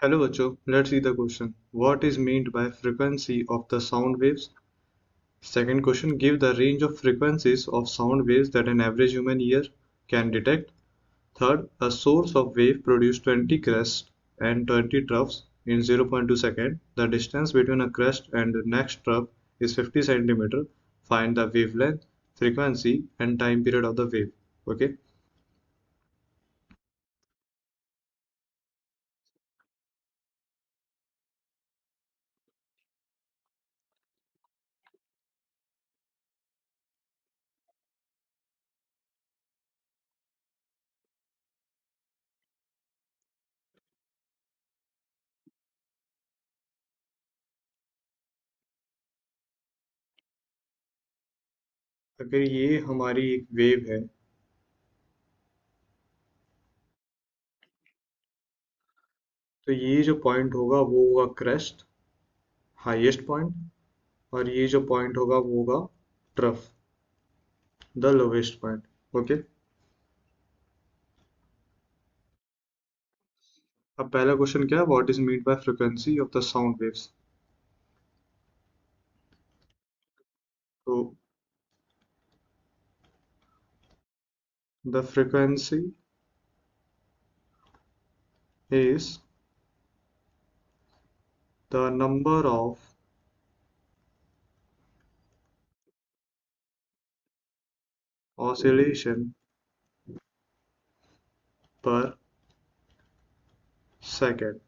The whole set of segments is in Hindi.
Hello बच्चों, let's see the question. What is meant by frequency of the sound waves? Second question, give the range of frequencies of sound waves that an average human ear can detect. Third, a source of wave produces 20 crests and 20 troughs in 0.2 seconds. The distance between a crest and the next trough is 50 centimeter. Find the wavelength, frequency and time period of the wave. Okay. अगर ये हमारी एक वेव है तो ये जो पॉइंट होगा वो होगा क्रेस्ट, हाईएस्ट पॉइंट, और ये जो पॉइंट होगा वो होगा trough, the lowest point. Okay. अब पहला क्वेश्चन क्या है, what is mean by frequency of the sound waves. तो the frequency is the number of oscillation per second।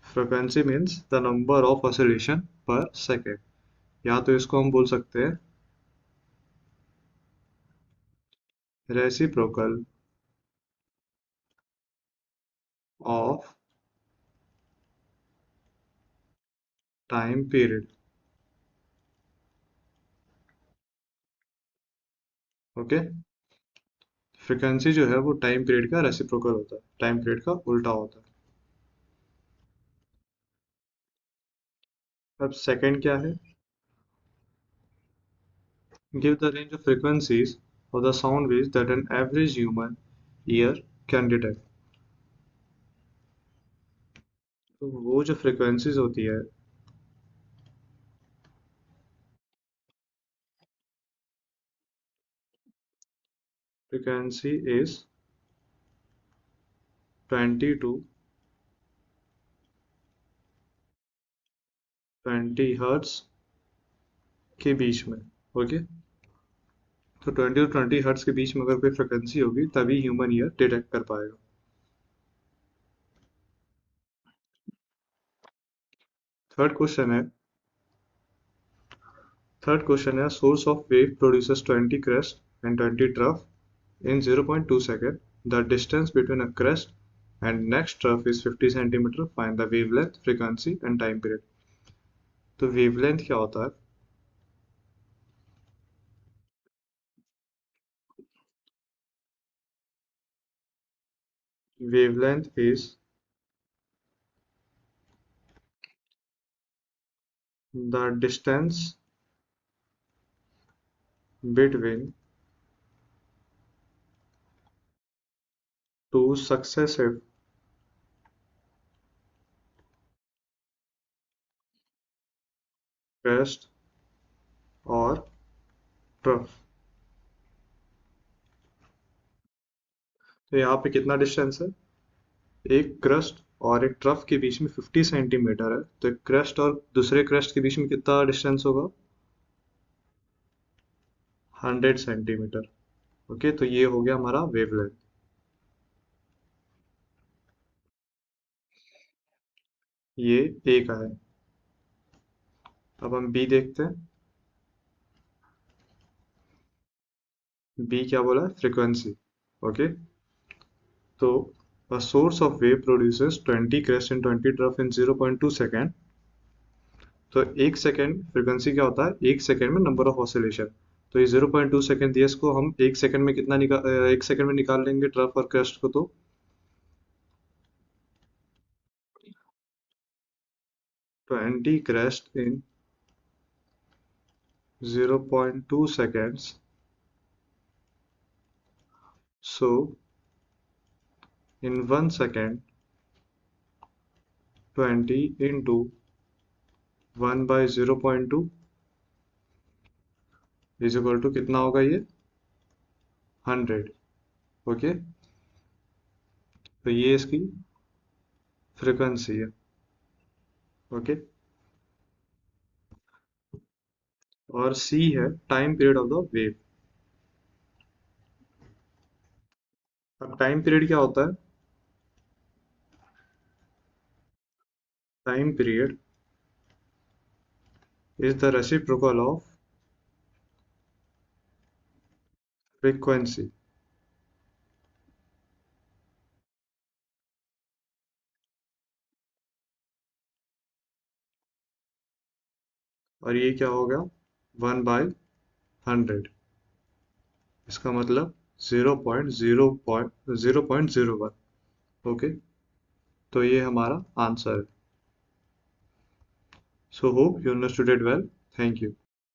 Frequency means the number of oscillation per second, या तो इसको हम बोल सकते हैं reciprocal of time period. Okay. Frequency जो है वो टाइम पीरियड का रेसिप्रोकल होता है, टाइम पीरियड का उल्टा होता है। अब सेकंड क्या है, give the range of frequencies of the sound waves that an average human ear can detect। तो वो जो फ्रीक्वेंसीज होती है, फ्रीक्वेंसी इज 20 टू 20 हर्ट्स के बीच में। ओके। तो 20 टू 20 हर्ट्स के बीच में अगर कोई फ्रीक्वेंसी होगी तभी ह्यूमन ईयर डिटेक्ट कर पाएगा। थर्ड क्वेश्चन है थर्ड क्वेश्चन है source of wave produces 20 crest and 20 trough in 0.2 second। The distance between a crest and next trough is 50 centimeter। Find the wavelength, frequency and time period। तो वेवलेंथ क्या होता है, wavelength is the distance between two successive crest और trough। तो यहाँ पे कितना डिस्टेंस है, एक क्रस्ट और एक ट्रफ के बीच में 50 सेंटीमीटर है, तो एक क्रस्ट और दूसरे क्रस्ट के बीच में कितना डिस्टेंस होगा, 100 सेंटीमीटर। ओके, तो ये हो गया हमारा वेवलेंथ। ये ए का है। अब हम बी देखते हैं। बी क्या बोला है, फ्रीक्वेंसी। ओके। तो a source of wave produces 20 crest and 20 trough in 0.2 second. तो एक सेकेंड फ्रीक्वेंसी क्या होता है, एक सेकेंड में नंबर ऑफ ऑसिलेशन। तो ये 0.2 सेकेंड दिया, इसको हम एक सेकेंड में कितना निकाल, एक सेकेंड में निकाल लेंगे ट्रफ और क्रेस्ट को। तो 20 crest in 0.2 seconds, so in 1 second 20 into 1/0.2 is equal to कितना होगा ये 100। ओके, तो ये इसकी फ्रीक्वेंसी है। ओके, और सी है time period of the wave. अब टाइम पीरियड क्या होता है? Time period is the reciprocal of frequency. और ये क्या हो गया 1/100, इसका मतलब 0.0.0.01। ओके, तो ये हमारा आंसर है। So hope you understood it well. Thank you.